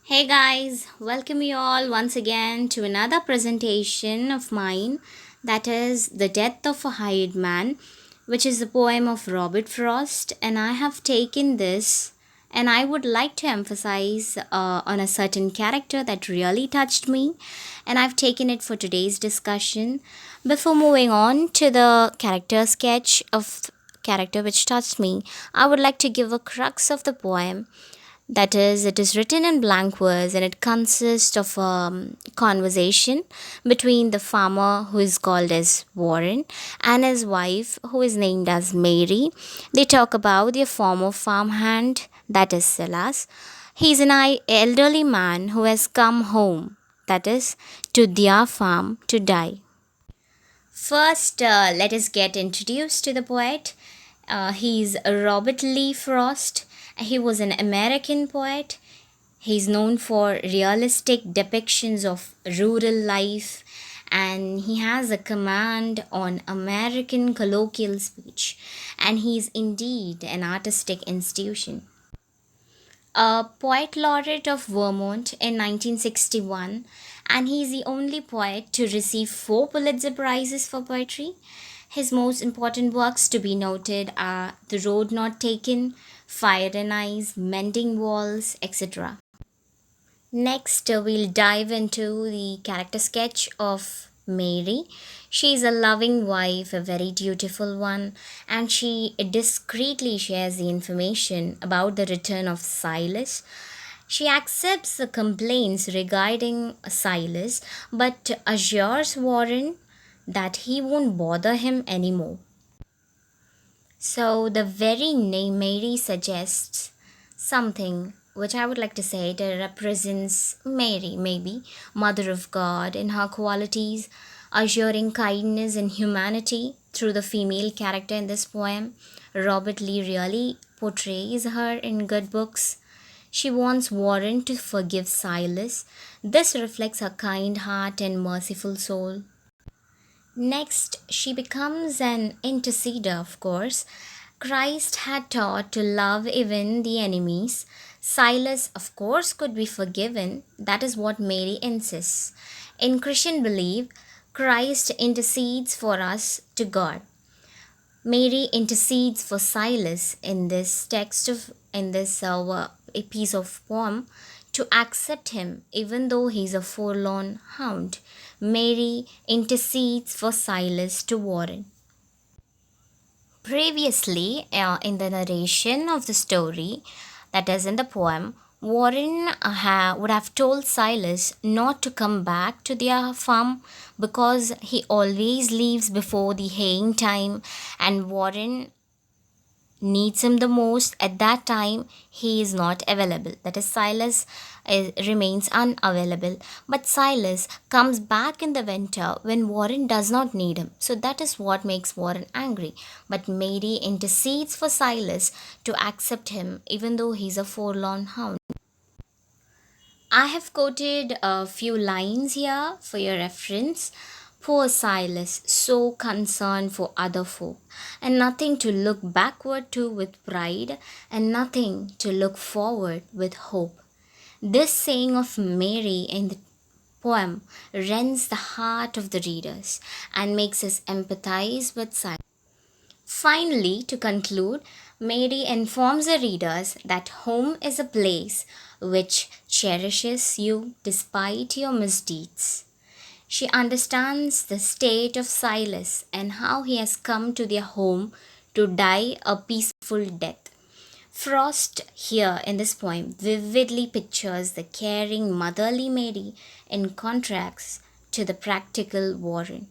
Hey guys, welcome you all once again to another presentation of mine, that is The Death of a Hired Man, which is the poem of Robert Frost. And I have taken this and I would like to emphasize on a certain character that really touched me, and I've taken it for today's discussion. Before moving on to the character sketch of character which touched me, I would like to give a crux of the poem. That is, it is written in blank verse and it consists of a conversation between the farmer who is called as Warren and his wife who is named as Mary. They talk about their former farmhand, that is Silas. He's an elderly man who has come home, that is, to their farm to die. First, let us get introduced to the poet. He's Robert Lee Frost. He was an American poet. He's known for realistic depictions of rural life, and he has a command on American colloquial speech, and he's indeed an artistic institution. A poet laureate of Vermont in 1961, and he's the only poet to receive four Pulitzer Prizes for poetry. His most important works to be noted are The Road Not Taken, Fire and Ice, Mending Walls, etc. Next, we'll dive into the character sketch of Mary. She is a loving wife, a very dutiful one, and she discreetly shares the information about the return of Silas. She accepts the complaints regarding Silas but assures Warren that he won't bother him anymore. So, the very name Mary suggests something which I would like to say it represents Mary, maybe, Mother of God, in her qualities, assuring kindness and humanity through the female character in this poem. Robert Lee really portrays her in good books. She wants Warren to forgive Silas. This reflects her kind heart and merciful soul. Next, she becomes an interceder, of course. Christ had taught to love even the enemies. Silas, of course, could be forgiven. That is what Mary insists. In Christian belief, Christ intercedes for us to God. Mary intercedes for Silas in this text of in this a piece of poem to accept him even though he's a forlorn hound. Mary intercedes for Silas to Warren. Previously, in the narration of the story, that is in the poem, Warren would have told Silas not to come back to their farm because he always leaves before the haying time, and Warren needs him the most. At that time he is not available, that is Silas remains unavailable, but Silas comes back in the winter when Warren does not need him, so that is what makes Warren angry. But Mary intercedes for Silas to accept him even though he's a forlorn hound. I have quoted a few lines here for your reference. Poor Silas, so concerned for other folk, and nothing to look backward to with pride, and nothing to look forward with hope. This saying of Mary in the poem rends the heart of the readers and makes us empathize with Silas. Finally, to conclude, Mary informs the readers that home is a place which cherishes you despite your misdeeds. She understands the state of Silas and how he has come to their home to die a peaceful death. Frost, here in this poem, vividly pictures the caring motherly Mary in contrast to the practical Warren.